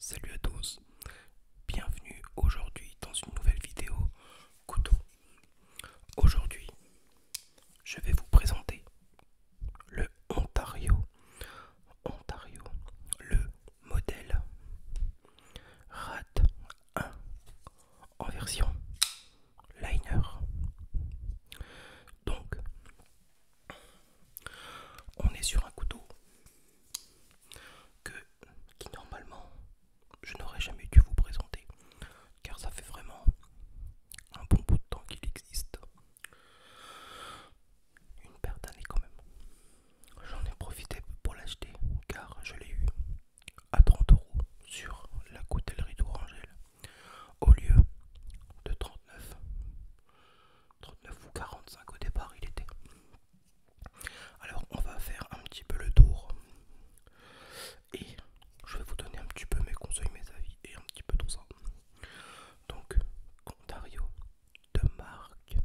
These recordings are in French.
Salut à tous, bienvenue aujourd'hui dans une nouvelle vidéo couteau. Aujourd'hui, je vais vous présenter le Ontario, le modèle RAT 1 en version liner. Donc, on est sur un couteau qui normalement je n'aurais jamais dû vous présenter car ça fait vraiment un bon bout de temps qu'il existe. Une paire d'années quand même. J'en ai profité pour l'acheter car je l'ai eu à 30 € sur la coutellerie d'Orangel au lieu de 39 ou 45 au départ il était. Alors on va faire un petit peu le tour et je vais vous donner un petit peu mes conseils, mes avis et un petit peu tout ça. Donc Ontario de marque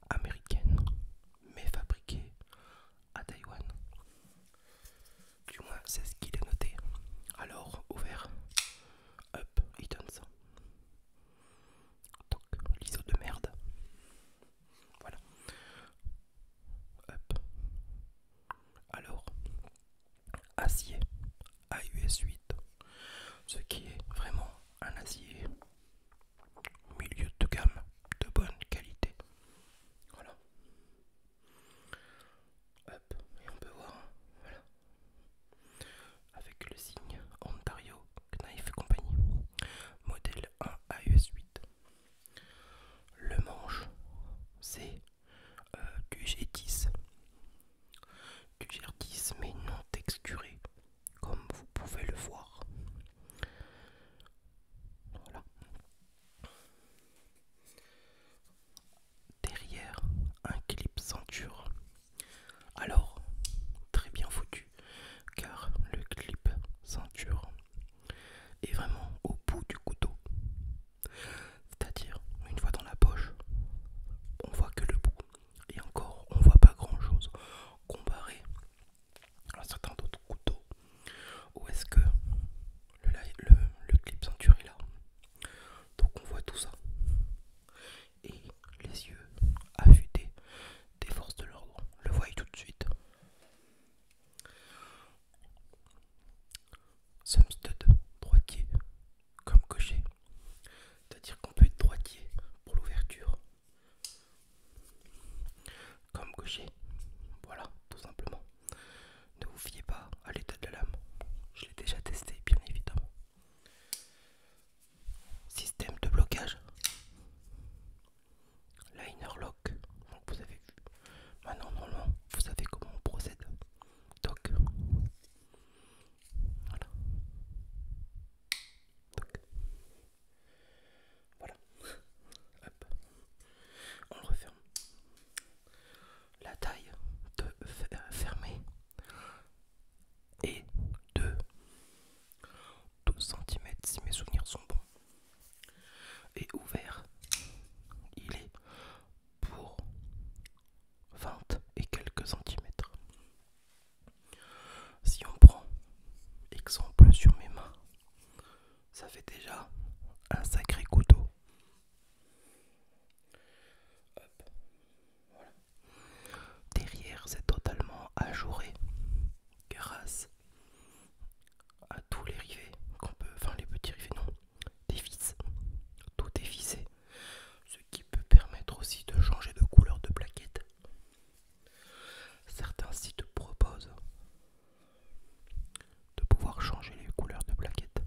américaine mais fabriquée à Taïwan. Du moins c'est ce qu'il est noté. Alors ouvert, hop, il donne ça. Donc l'ISO de merde. Voilà. Hop. Alors acier AUS 8, ce qui est vraiment un acier milieu de gamme de bonne qualité. Voilà. Hop, et on peut voir, voilà, avec le signe Ontario, Knife et compagnie, modèle 1 AUS 8. Le manche, c'est du G10, mais non texturé, comme vous pouvez le voir. Voilà. Derrière, un clip ceinture. Alors, très bien foutu, car le clip ceinture est vraiment au bout du couteau. C'est-à-dire, une fois dans la poche, on voit que le bout. Et encore, on voit pas grand-chose comparé à certains d'autres couteaux où est-ce que le clip ceinture est là. Donc on voit tout ça. Et les yeux affûtés des forces de l'ordre le voient tout de suite. Sumstud, droitier comme gaucher. C'est-à-dire qu'on peut être droitier pour l'ouverture comme gaucher. Voilà, tout simplement. Ne vous fiez pas à l'état de la lame. Je l'ai déjà testé, bien évidemment. Système de blocage. Liner lock. Donc vous avez vu. Maintenant, normalement, vous savez comment on procède. Donc, voilà. Donc, voilà. Hop. On le referme. La taille de fermer est de 12 cm si mes souvenirs sont bons. Et ouvert, il est pour 20 et quelques centimètres. Si on prend exemple sur mes mains, ça fait déjà un sacré couteau. Hop, voilà. Derrière, c'est totalement ajouré grâce à tous les rivets qu'on peut, enfin les petits rivets non, des vis, tout est vissé, ce qui peut permettre aussi de changer de couleur de plaquette. Certains sites proposent de pouvoir changer les couleurs de plaquettes.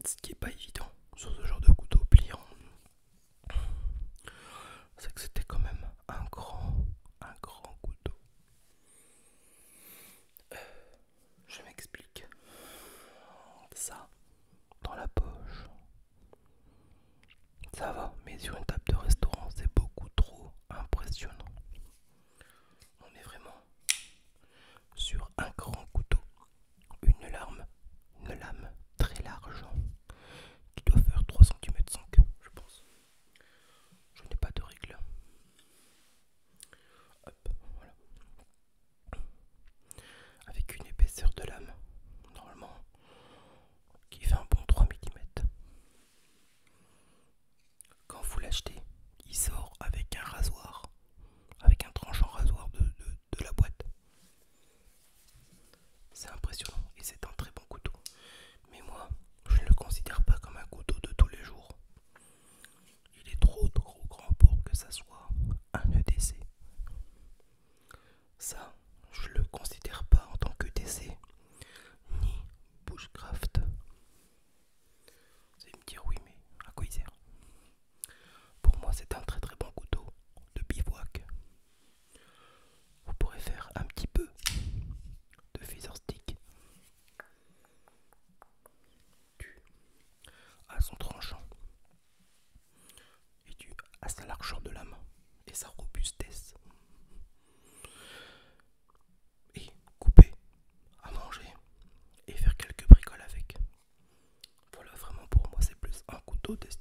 Ce qui est pas évident sur ce genre de couteau pliant, c'est que c'était quand même un grand couteau. Je m'explique. Ça, dans la poche, ça va, mais sur une table de restaurant, c'est beaucoup trop impressionnant. On est vraiment sur un grand couteau, une lame très large, qui doit faire 3,5 cm, je pense. Je n'ai pas de règle. Hop, voilà. Avec une épaisseur de lame, normalement, qui fait un bon 3 mm. Quand vous l'achetez, il sort avec un rasoir, avec un tranchant rasoir de la boîte. C'est impressionnant et c'est un très bon couteau. Mais moi, je ne le considère pas comme un couteau de tous les jours. Il est trop grand pour que ça soit un EDC. Ça, je le considère pas en tant que DC, ni bushcraft. Vous allez me dire oui, mais à quoi il sert? Pour moi, c'est un très bon couteau de bivouac. Vous pourrez faire un petit peu de feather stick dû à son tranchant et dû à sa largeur de lame et sa robustesse. Et couper, à manger et faire quelques bricoles avec. Voilà, vraiment pour moi, c'est plus un couteau destiné